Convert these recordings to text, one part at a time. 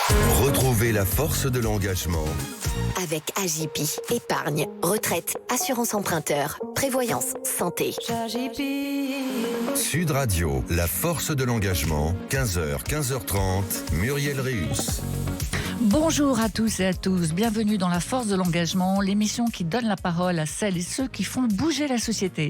Retrouvez la force de l'engagement. Avec Agipi, épargne, retraite, assurance emprunteur, prévoyance, santé. Sud Radio, la force de l'engagement, 15h, 15h30, Muriel Réus. Bonjour à tous et à tous, bienvenue dans La Force de l'Engagement, l'émission qui donne la parole à celles et ceux qui font bouger la société.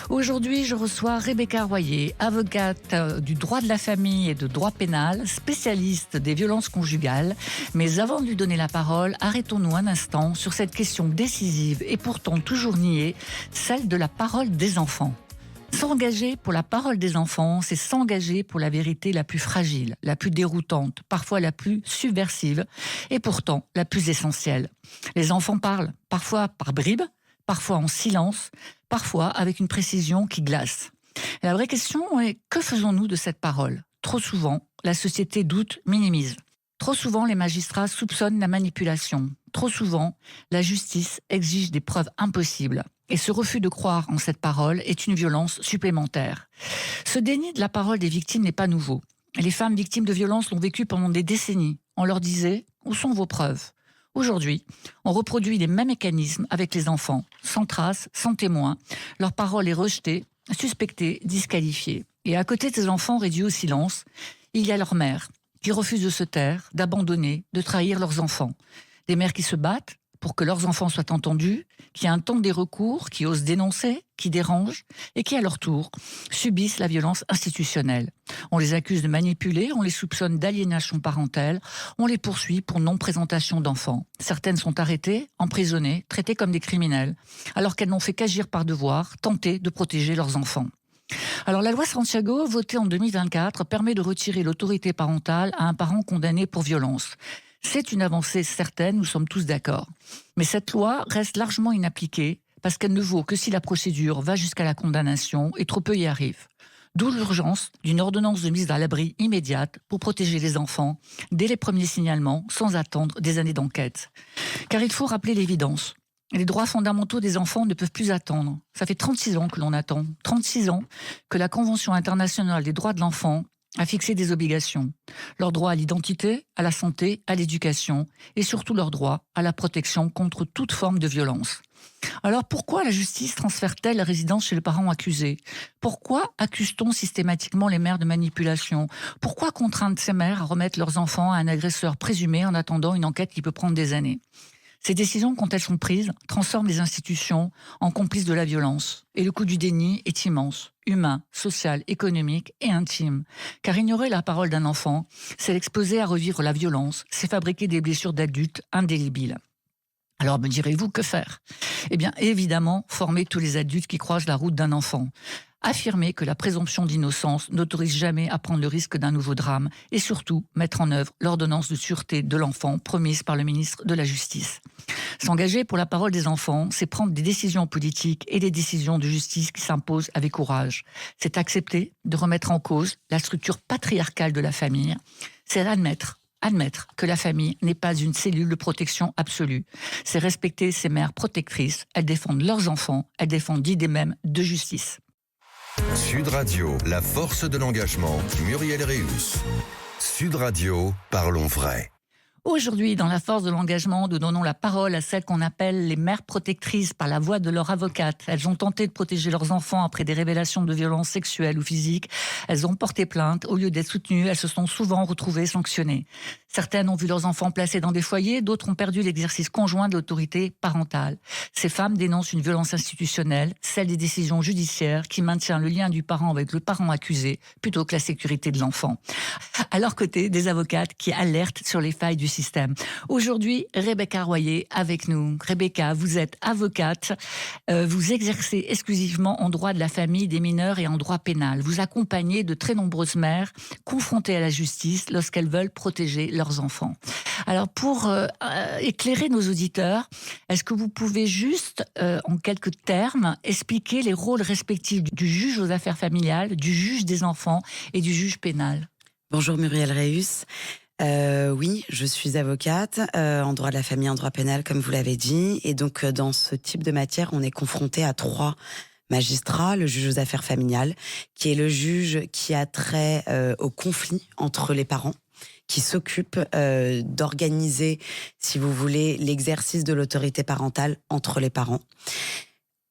Aujourd'hui, je reçois Rebecca Royer, avocate du droit de la famille et de droit pénal, spécialiste des violences conjugales. Mais avant de lui donner la parole, arrêtons-nous un instant sur cette question décisive et pourtant toujours niée, celle de la parole des enfants. S'engager pour la parole des enfants, c'est s'engager pour la vérité la plus fragile, la plus déroutante, parfois la plus subversive, et pourtant la plus essentielle. Les enfants parlent, parfois par bribes, parfois en silence, parfois avec une précision qui glace. Et la vraie question est, que faisons-nous de cette parole ? Trop souvent, la société doute, minimise. Trop souvent, les magistrats soupçonnent la manipulation. Trop souvent, la justice exige des preuves impossibles. Et ce refus de croire en cette parole est une violence supplémentaire. Ce déni de la parole des victimes n'est pas nouveau. Les femmes victimes de violences l'ont vécu pendant des décennies. On leur disait « Où sont vos preuves ?» Aujourd'hui, on reproduit les mêmes mécanismes avec les enfants, sans trace, sans témoin. Leur parole est rejetée, suspectée, disqualifiée. Et à côté de ces enfants réduits au silence, il y a leurs mères qui refusent de se taire, d'abandonner, de trahir leurs enfants. Des mères qui se battent pour que leurs enfants soient entendus, qui intentent des recours, qui osent dénoncer, qui dérangent et qui, à leur tour, subissent la violence institutionnelle. On les accuse de manipuler, on les soupçonne d'aliénation parentale, on les poursuit pour non-présentation d'enfants. Certaines sont arrêtées, emprisonnées, traitées comme des criminels, alors qu'elles n'ont fait qu'agir par devoir, tenter de protéger leurs enfants. Alors la loi Santiago, votée en 2024, permet de retirer l'autorité parentale à un parent condamné pour violence. C'est une avancée certaine, nous sommes tous d'accord. Mais cette loi reste largement inappliquée parce qu'elle ne vaut que si la procédure va jusqu'à la condamnation et trop peu y arrive. D'où l'urgence d'une ordonnance de mise à l'abri immédiate pour protéger les enfants dès les premiers signalements sans attendre des années d'enquête. Car il faut rappeler l'évidence. Les droits fondamentaux des enfants ne peuvent plus attendre. Ça fait 36 ans que l'on attend. 36 ans que la Convention internationale des droits de l'enfant a fixé des obligations. Leur droit à l'identité, à la santé, à l'éducation et surtout leur droit à la protection contre toute forme de violence. Alors pourquoi la justice transfère-t-elle la résidence chez le parent accusé ? Pourquoi accuse-t-on systématiquement les mères de manipulation ? Pourquoi contraindre ces mères à remettre leurs enfants à un agresseur présumé en attendant une enquête qui peut prendre des années ? Ces décisions, quand elles sont prises, transforment les institutions en complices de la violence. Et le coût du déni est immense, humain, social, économique et intime. Car ignorer la parole d'un enfant, c'est l'exposer à revivre la violence, c'est fabriquer des blessures d'adultes indélébiles. Alors me direz-vous, que faire ? Eh bien, évidemment, former tous les adultes qui croisent la route d'un enfant. Affirmer que la présomption d'innocence n'autorise jamais à prendre le risque d'un nouveau drame et surtout mettre en œuvre l'ordonnance de sûreté de l'enfant promise par le ministre de la Justice. S'engager pour la parole des enfants, c'est prendre des décisions politiques et des décisions de justice qui s'imposent avec courage. C'est accepter de remettre en cause la structure patriarcale de la famille. C'est admettre que la famille n'est pas une cellule de protection absolue. C'est respecter ces mères protectrices. Elles défendent leurs enfants, elles défendent l'idée même de justice. Sud Radio, la force de l'engagement, Muriel Réus. Sud Radio, parlons vrai. Aujourd'hui, dans La Force de l'Engagement, nous donnons la parole à celles qu'on appelle les mères protectrices par la voix de leur avocate. Elles ont tenté de protéger leurs enfants après des révélations de violences sexuelles ou physiques. Elles ont porté plainte. Au lieu d'être soutenues, elles se sont souvent retrouvées sanctionnées. Certaines ont vu leurs enfants placés dans des foyers, d'autres ont perdu l'exercice conjoint de l'autorité parentale. Ces femmes dénoncent une violence institutionnelle, celle des décisions judiciaires qui maintient le lien du parent avec le parent accusé plutôt que la sécurité de l'enfant. À leur côté, des avocates qui alertent sur les failles du système. Aujourd'hui, Rebecca Royer avec nous. Rebecca, vous êtes avocate, vous exercez exclusivement en droit de la famille, des mineurs et en droit pénal. Vous accompagnez de très nombreuses mères confrontées à la justice lorsqu'elles veulent protéger leurs enfants. Alors pour éclairer nos auditeurs, est-ce que vous pouvez juste, en quelques termes, expliquer les rôles respectifs du juge aux affaires familiales, du juge des enfants et du juge pénal ? Bonjour Muriel Réus. Oui, je suis avocate en droit de la famille, en droit pénal, comme vous l'avez dit. Et donc, dans ce type de matière, on est confronté à 3 magistrats. Le juge aux affaires familiales, qui est le juge qui a trait au conflit entre les parents, qui s'occupe d'organiser, si vous voulez, l'exercice de l'autorité parentale entre les parents.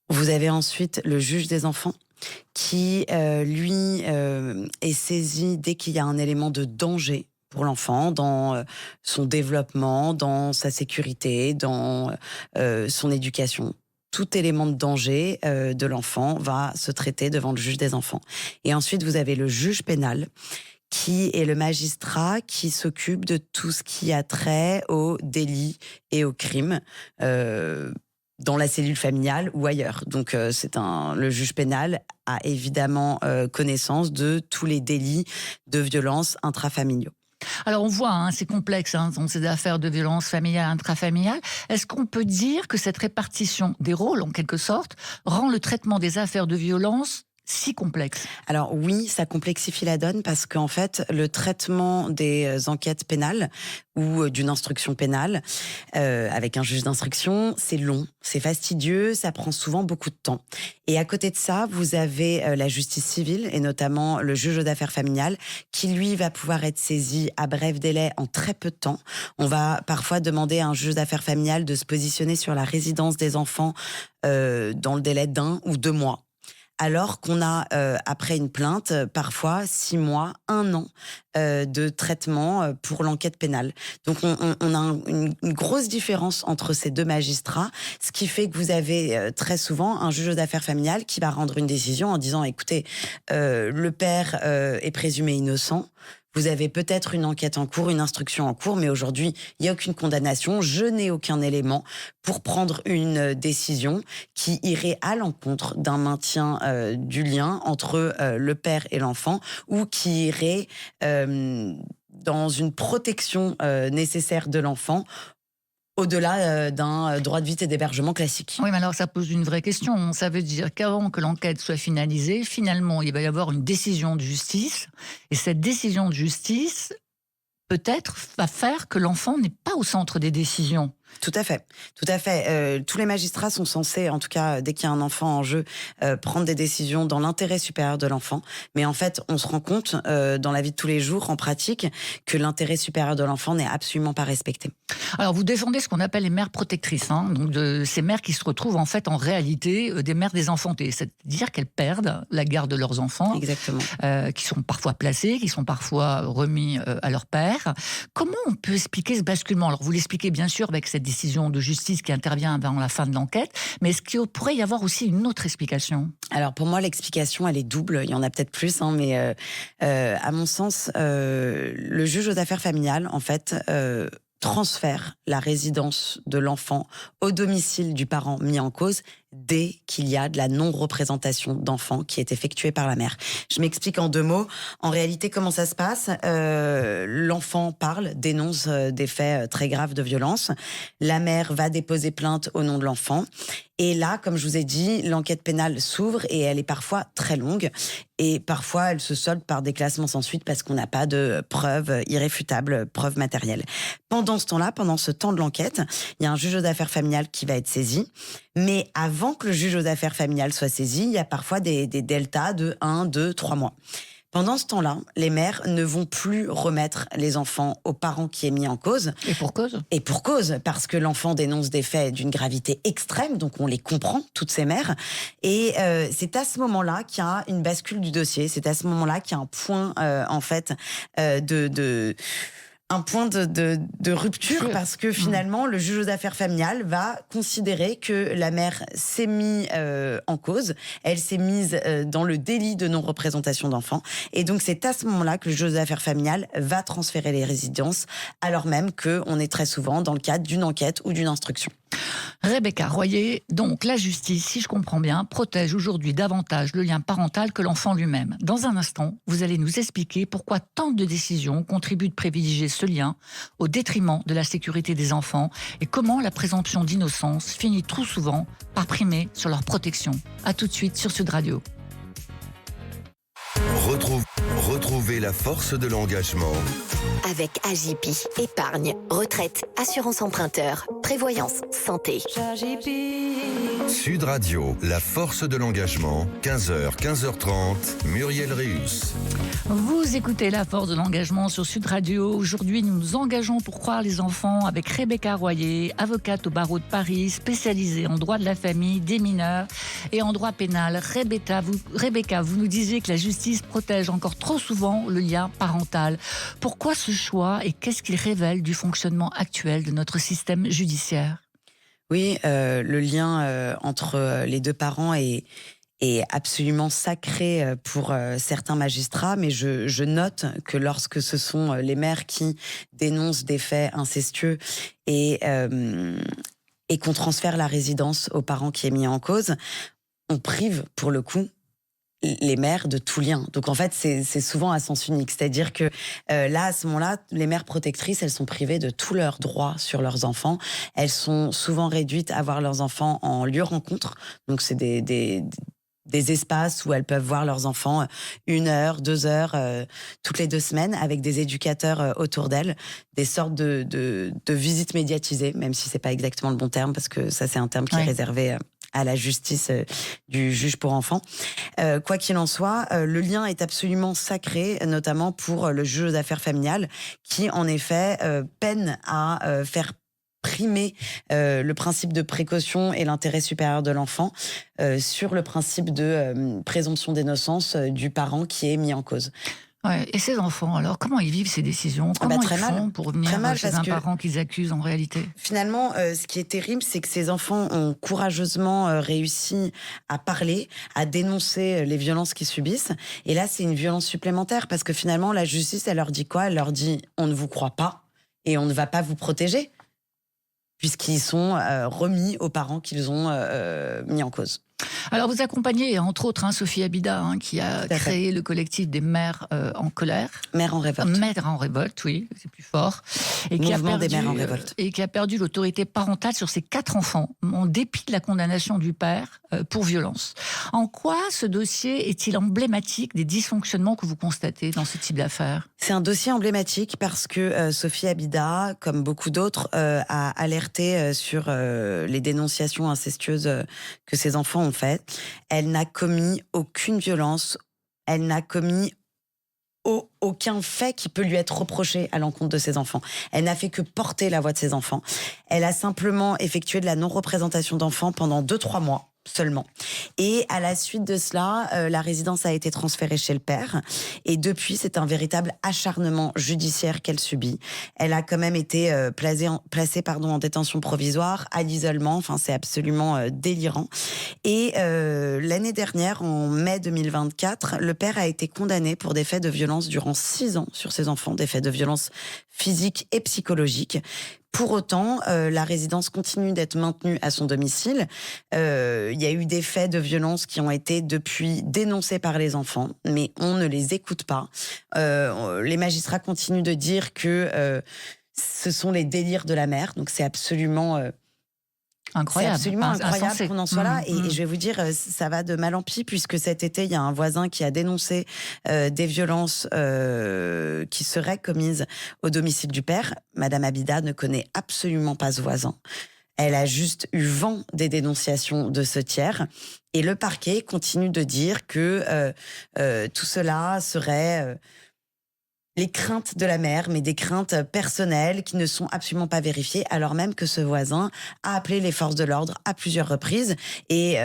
Vous avez ensuite le juge des enfants qui, lui, est saisi dès qu'il y a un élément de danger pour l'enfant, dans son développement, dans sa sécurité, dans son éducation. Tout élément de danger de l'enfant va se traiter devant le juge des enfants. Et ensuite, vous avez le juge pénal, qui est le magistrat qui s'occupe de tout ce qui a trait aux délits et aux crimes dans la cellule familiale ou ailleurs. Donc, le juge pénal a évidemment connaissance de tous les délits de violence intrafamiliaux. Alors on voit, c'est complexe, donc ces affaires de violence familiale, intrafamiliale. Est-ce qu'on peut dire que cette répartition des rôles, en quelque sorte, rend le traitement des affaires de violence si complexe? Alors oui, ça complexifie la donne parce qu'en fait, le traitement des enquêtes pénales ou d'une instruction pénale avec un juge d'instruction, c'est long, c'est fastidieux, ça prend souvent beaucoup de temps. Et à côté de ça, vous avez la justice civile et notamment le juge aux affaires familiales qui, lui, va pouvoir être saisi à bref délai en très peu de temps. On va parfois demander à un juge d'affaires familiales de se positionner sur la résidence des enfants dans le délai d'1 ou 2 mois. Alors qu'on a, après une plainte, parfois 6 mois, 1 an de traitement pour l'enquête pénale. Donc on a une grosse différence entre ces deux magistrats, ce qui fait que vous avez très souvent un juge aux affaires familiales qui va rendre une décision en disant « Écoutez, le père est présumé innocent ». Vous avez peut-être une enquête en cours, une instruction en cours, mais aujourd'hui, il n'y a aucune condamnation. Je n'ai aucun élément pour prendre une décision qui irait à l'encontre d'un maintien du lien entre le père et l'enfant ou qui irait dans une protection nécessaire de l'enfant au-delà d'un droit de visite et d'hébergement classique. Oui, mais alors ça pose une vraie question. Ça veut dire qu'avant que l'enquête soit finalisée, finalement, il va y avoir une décision de justice. Et cette décision de justice, peut-être, va faire que l'enfant n'est pas au centre des décisions. Tout à fait, tout à fait. Tous les magistrats sont censés, en tout cas dès qu'il y a un enfant en jeu, prendre des décisions dans l'intérêt supérieur de l'enfant. Mais en fait, on se rend compte dans la vie de tous les jours, en pratique, que l'intérêt supérieur de l'enfant n'est absolument pas respecté. Alors vous défendez ce qu'on appelle les mères protectrices, donc de ces mères qui se retrouvent en fait en réalité des mères désenfantées, c'est-à-dire qu'elles perdent la garde de leurs enfants. Exactement. Qui sont parfois placés, qui sont parfois remis à leur père. Comment on peut expliquer ce basculement? Alors vous l'expliquez bien sûr avec cette décision de justice qui intervient avant la fin de l'enquête, mais est-ce qu'il pourrait y avoir aussi une autre explication? Alors pour moi, l'explication, elle est double. Il y en a peut-être plus, mais à mon sens, le juge aux affaires familiales, en fait, transfère la résidence de l'enfant au domicile du parent mis en cause dès qu'il y a de la non-représentation d'enfant qui est effectuée par la mère. Je m'explique en 2 mots. En réalité, comment ça se passe? L'enfant parle, dénonce des faits très graves de violence. La mère va déposer plainte au nom de l'enfant. Et là, comme je vous ai dit, l'enquête pénale s'ouvre et elle est parfois très longue. Et parfois, elle se solde par des classements sans suite parce qu'on n'a pas de preuves irréfutables, preuves matérielles. Pendant ce temps-là, pendant ce temps de l'enquête, il y a un juge aux affaires familiales qui va être saisi. Mais avant que le juge aux affaires familiales soit saisi, il y a parfois des deltas de 1, 2, 3 mois. Pendant ce temps-là, les mères ne vont plus remettre les enfants aux parents qui est mis en cause. Et pour cause? Et pour cause, parce que l'enfant dénonce des faits d'une gravité extrême, donc on les comprend, toutes ces mères. Et c'est à ce moment-là qu'il y a une bascule du dossier, c'est à ce moment-là qu'il y a un point, en fait, un point de rupture parce que finalement, le juge aux affaires familiales va considérer que la mère s'est mise en cause, elle s'est mise dans le délit de non-représentation d'enfants. Et donc, c'est à ce moment-là que le juge aux affaires familiales va transférer les résidences, alors même qu'on est très souvent dans le cadre d'une enquête ou d'une instruction. Rebecca Royer, donc la justice, si je comprends bien, protège aujourd'hui davantage le lien parental que l'enfant lui-même. Dans un instant, vous allez nous expliquer pourquoi tant de décisions contribuent de privilégier ce lien au détriment de la sécurité des enfants et comment la présomption d'innocence finit trop souvent par primer sur leur protection. À tout de suite sur Sud Radio. Retrouvez écoutez la force de l'engagement. Avec AJP, épargne, retraite, assurance emprunteur, prévoyance, santé. Sud Radio, la force de l'engagement, 15h, 15h30, Muriel Réus. Vous écoutez La Force de l'engagement sur Sud Radio. Aujourd'hui, nous nous engageons pour croire les enfants avec Rebecca Royer, avocate au barreau de Paris, spécialisée en droit de la famille, des mineurs et en droit pénal. Rebecca, vous nous disiez que la justice protège encore trop souvent le lien parental. Pourquoi ce choix et qu'est-ce qu'il révèle du fonctionnement actuel de notre système judiciaire ? Oui, le lien entre les deux parents est absolument sacré pour certains magistrats, mais je note que lorsque ce sont les mères qui dénoncent des faits incestueux et qu'on transfère la résidence aux parents qui est mis en cause, on prive pour le coup les mères de tout lien. Donc en fait, c'est souvent à sens unique. C'est-à-dire que là, à ce moment-là, les mères protectrices, elles sont privées de tous leurs droits sur leurs enfants. Elles sont souvent réduites à voir leurs enfants en lieu rencontre. Donc c'est des espaces où elles peuvent voir leurs enfants 1 heure, 2 heures, toutes les 2 semaines, avec des éducateurs autour d'elles, des sortes de visites médiatisées, même si c'est pas exactement le bon terme, parce que ça c'est un terme qui est réservé à la justice du juge pour enfants. Quoi qu'il en soit, le lien est absolument sacré, notamment pour le juge aux affaires familiales, qui en effet peine à faire primer le principe de précaution et l'intérêt supérieur de l'enfant sur le principe de présomption d'innocence du parent qui est mis en cause. Ouais. Et ces enfants, alors, comment ils vivent ces décisions ? Comment ils font pour venir chez un parent qu'ils accusent en réalité ? Finalement, ce qui est terrible, c'est que ces enfants ont courageusement réussi à parler, à dénoncer les violences qu'ils subissent. Et là, c'est une violence supplémentaire parce que finalement, la justice, elle leur dit quoi ? Elle leur dit « on ne vous croit pas et on ne va pas vous protéger » puisqu'ils sont remis aux parents qu'ils ont mis en cause. Alors vous accompagnez entre autres Sophie Abida qui a créé le collectif des mères en colère. Mères en révolte. Mères en révolte, oui, c'est plus fort. Et Mouvement des mères en révolte. Et qui a perdu l'autorité parentale sur ses 4 enfants, en dépit de la condamnation du père pour violence. En quoi ce dossier est-il emblématique des dysfonctionnements que vous constatez dans ce type d'affaires ? C'est un dossier emblématique parce que Sophie Abida, comme beaucoup d'autres, a alerté sur les dénonciations incestueuses que ses enfants ont faites. Elle n'a commis aucune violence, elle n'a commis aucun fait qui peut lui être reproché à l'encontre de ses enfants. Elle n'a fait que porter la voix de ses enfants. Elle a simplement effectué de la non-représentation d'enfants pendant 2-3 mois seulement. Et à la suite de cela, la résidence a été transférée chez le père. Et depuis, c'est un véritable acharnement judiciaire qu'elle subit. Elle a quand même été placée en détention provisoire, à l'isolement. Enfin, c'est absolument délirant. Et l'année dernière, en mai 2024, le père a été condamné pour des faits de violence durant 6 ans sur ses enfants, des faits de violence physique et psychologique. Pour autant, la résidence continue d'être maintenue à son domicile. Il y a eu des faits de violence qui ont été depuis dénoncés par les enfants, mais on ne les écoute pas. Les magistrats continuent de dire que ce sont les délires de la mère, donc c'est absolument... Incroyable. C'est absolument incroyable qu'on en soit là. Et je vais vous dire, ça va de mal en pis, puisque cet été, il y a un voisin qui a dénoncé des violences qui seraient commises au domicile du père. Madame Abida ne connaît absolument pas ce voisin. Elle a juste eu vent des dénonciations de ce tiers. Et le parquet continue de dire que tout cela serait... les craintes de la mère, mais des craintes personnelles qui ne sont absolument pas vérifiées, alors même que ce voisin a appelé les forces de l'ordre à plusieurs reprises. Et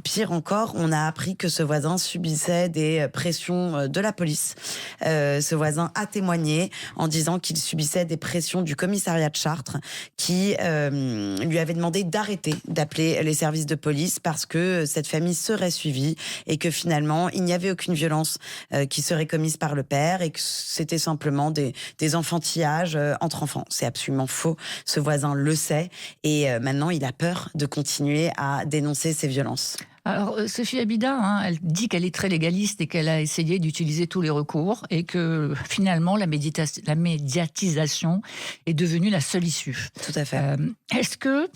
pire encore, on a appris que ce voisin subissait des pressions de la police. Ce voisin a témoigné en disant qu'il subissait des pressions du commissariat de Chartres qui lui avait demandé d'arrêter d'appeler les services de police parce que cette famille serait suivie et que finalement, il n'y avait aucune violence qui serait commise par le père et que c'était simplement des enfantillages entre enfants. C'est absolument faux. Ce voisin le sait et maintenant il a peur de continuer à dénoncer ces violences. Alors, Sophie Abida, elle dit qu'elle est très légaliste et qu'elle a essayé d'utiliser tous les recours et que finalement la médiatisation est devenue la seule issue. Tout à fait. Est-ce que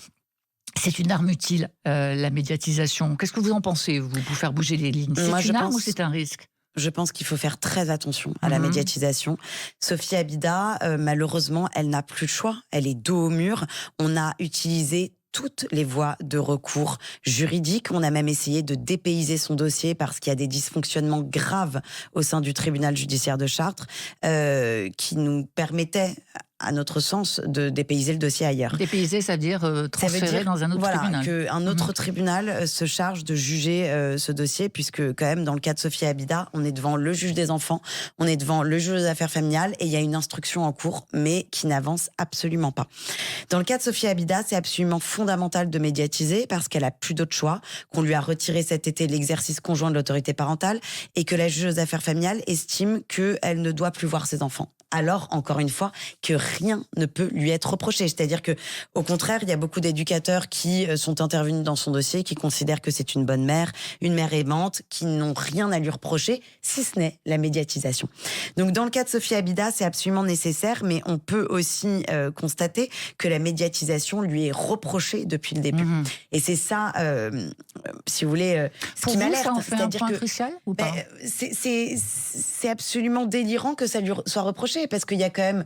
c'est une arme utile, la médiatisation ? Qu'est-ce que vous en pensez, vous, pour faire bouger les lignes ? C'est une arme ou c'est un risque ? je pense qu'il faut faire très attention à la médiatisation. Sophie Abida, malheureusement, elle n'a plus le choix. Elle est dos au mur. On a utilisé toutes les voies de recours juridiques. On a même essayé de dépayser son dossier parce qu'il y a des dysfonctionnements graves au sein du tribunal judiciaire de Chartres qui nous permettaient, à notre sens, de dépayser le dossier ailleurs. Dépayser, c'est-à-dire transférer dans un autre tribunal. Qu'un autre tribunal se charge de juger ce dossier, puisque quand même, dans le cas de Sophie Abida, on est devant le juge des enfants, on est devant le juge des affaires familiales, et il y a une instruction en cours, mais qui n'avance absolument pas. Dans le cas de Sophie Abida, c'est absolument fondamental de médiatiser, parce qu'elle a plus d'autre choix, qu'on lui a retiré cet été l'exercice conjoint de l'autorité parentale, et que la juge des affaires familiales estime qu'elle ne doit plus voir ses enfants. Alors, encore une fois, que rien ne peut lui être reproché. C'est-à-dire que, au contraire, il y a beaucoup d'éducateurs qui sont intervenus dans son dossier, qui considèrent que c'est une bonne mère, une mère aimante, qui n'ont rien à lui reprocher, si ce n'est la médiatisation. Donc, dans le cas de Sophie Abida, c'est absolument nécessaire, mais on peut aussi constater que la médiatisation lui est reprochée depuis le début. Et c'est ça, si vous voulez, ce qui m'alerte. Ça en fait un point crucial ou pas ? C'est absolument délirant que ça lui soit reproché, parce qu'il y a quand même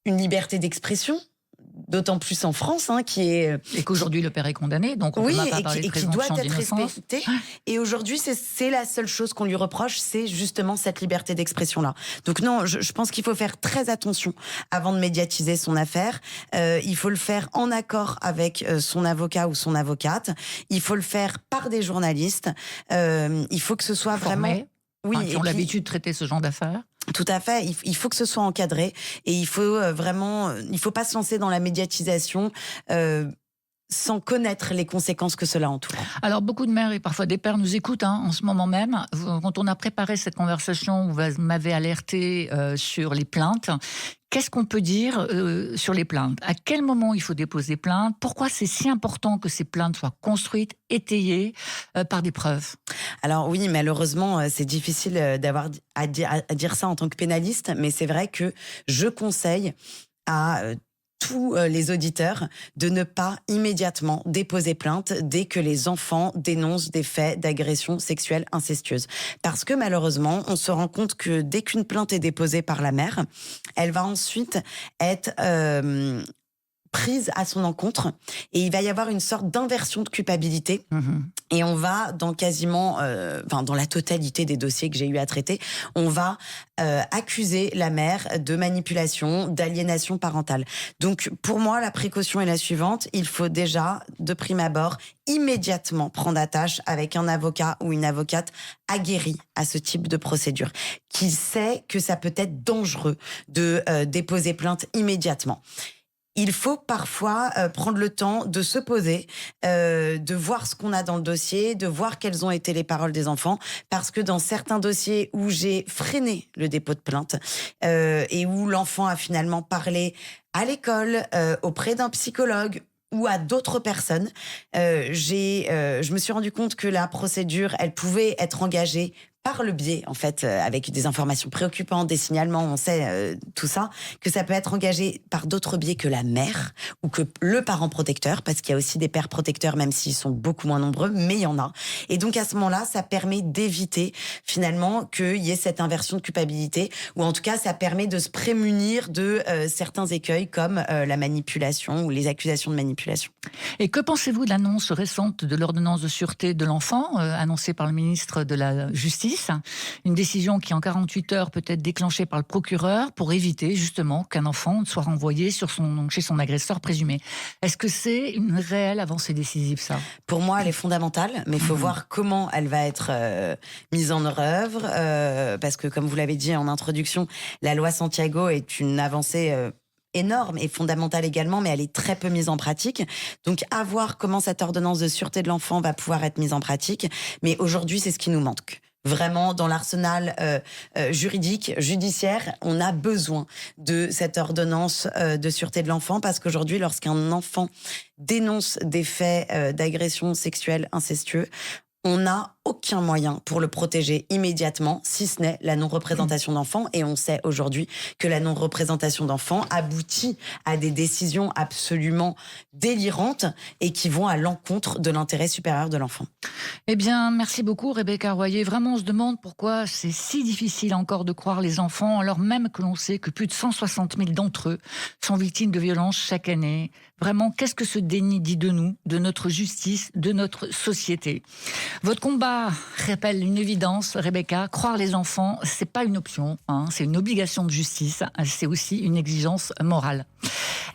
une liberté d'expression, d'autant plus en France, qui est... Et qu'aujourd'hui, le père est condamné, donc on ne peut pas parler de présomption d'innocence. Et aujourd'hui, c'est la seule chose qu'on lui reproche, c'est justement cette liberté d'expression-là. Donc non, je pense qu'il faut faire très attention avant de médiatiser son affaire. Il faut le faire en accord avec son avocat ou son avocate. Il faut le faire par des journalistes. Il faut que ce soit vraiment... qui ont l'habitude de traiter ce genre d'affaires. Tout à fait. Il faut que ce soit encadré, et il faut il faut pas se lancer dans la médiatisation sans connaître les conséquences que cela entoure. Alors, beaucoup de mères et parfois des pères nous écoutent en ce moment même. Quand on a préparé cette conversation, vous m'avez alerté sur les plaintes. Qu'est-ce qu'on peut dire sur les plaintes ? À quel moment il faut déposer plainte ? Pourquoi c'est si important que ces plaintes soient construites, étayées par des preuves ? Alors oui, malheureusement, c'est difficile d'avoir à dire ça en tant que pénaliste, mais c'est vrai que je conseille à tous les auditeurs de ne pas immédiatement déposer plainte dès que les enfants dénoncent des faits d'agression sexuelle incestueuse. Parce que malheureusement, on se rend compte que dès qu'une plainte est déposée par la mère, elle va ensuite être prise à son encontre, et il va y avoir une sorte d'inversion de culpabilité. Et on va, dans quasiment, dans la totalité des dossiers que j'ai eu à traiter, on va accuser la mère de manipulation, d'aliénation parentale. Donc, pour moi, la précaution est la suivante. Il faut déjà, de prime abord, immédiatement prendre attache avec un avocat ou une avocate aguerrie à ce type de procédure, qui sait que ça peut être dangereux de déposer plainte immédiatement. Il faut parfois prendre le temps de se poser, de voir ce qu'on a dans le dossier, de voir quelles ont été les paroles des enfants, parce que dans certains dossiers où j'ai freiné le dépôt de plainte et où l'enfant a finalement parlé à l'école, auprès d'un psychologue ou à d'autres personnes, je me suis rendu compte que la procédure, elle pouvait être engagée par le biais, en fait, avec des informations préoccupantes, des signalements, on sait tout ça, que ça peut être engagé par d'autres biais que la mère ou que le parent protecteur, parce qu'il y a aussi des pères protecteurs, même s'ils sont beaucoup moins nombreux, mais il y en a. Et donc, à ce moment-là, ça permet d'éviter, finalement, qu'il y ait cette inversion de culpabilité, ou en tout cas, ça permet de se prémunir de certains écueils, comme la manipulation ou les accusations de manipulation. Et que pensez-vous de l'annonce récente de l'ordonnance de sûreté de l'enfant, annoncée par le ministre de la Justice ? Une décision qui, en 48 heures, peut être déclenchée par le procureur pour éviter, justement, qu'un enfant soit renvoyé chez son agresseur présumé. Est-ce que c'est une réelle avancée décisive, ça ? Pour moi, elle est fondamentale, mais il faut voir comment elle va être mise en œuvre, parce que, comme vous l'avez dit en introduction, la loi Santiago est une avancée énorme et fondamentale également, mais elle est très peu mise en pratique. Donc, à voir comment cette ordonnance de sûreté de l'enfant va pouvoir être mise en pratique. Mais aujourd'hui, c'est ce qui nous manque. Vraiment, dans l'arsenal juridique, judiciaire, on a besoin de cette ordonnance de sûreté de l'enfant, parce qu'aujourd'hui, lorsqu'un enfant dénonce des faits d'agression sexuelle incestueux, on a aucun moyen pour le protéger immédiatement, si ce n'est la non-représentation d'enfants. Et on sait aujourd'hui que la non-représentation d'enfants aboutit à des décisions absolument délirantes et qui vont à l'encontre de l'intérêt supérieur de l'enfant. Eh bien, merci beaucoup Rebecca Royer. Vraiment, on se demande pourquoi c'est si difficile encore de croire les enfants, alors même que l'on sait que plus de 160 000 d'entre eux sont victimes de violences chaque année. Vraiment, qu'est-ce que ce déni dit de nous, de notre justice, de notre société? Votre combat rappelle une évidence, Rebecca. Croire les enfants, c'est pas une option, c'est une obligation de justice. C'est aussi une exigence morale.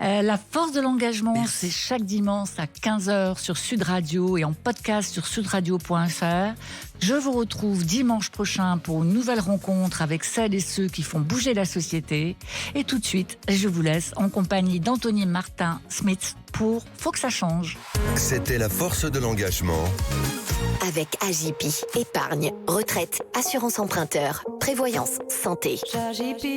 La force de l'engagement, c'est chaque dimanche à 15h sur Sud Radio et en podcast sur sudradio.fr. Je vous retrouve dimanche prochain pour une nouvelle rencontre avec celles et ceux qui font bouger la société. Et tout de suite, je vous laisse en compagnie d'Anthony Martin-Smith pour Faut que ça change. C'était la force de l'engagement. Avec AJP, épargne, retraite, assurance emprunteur, prévoyance, santé. AJP.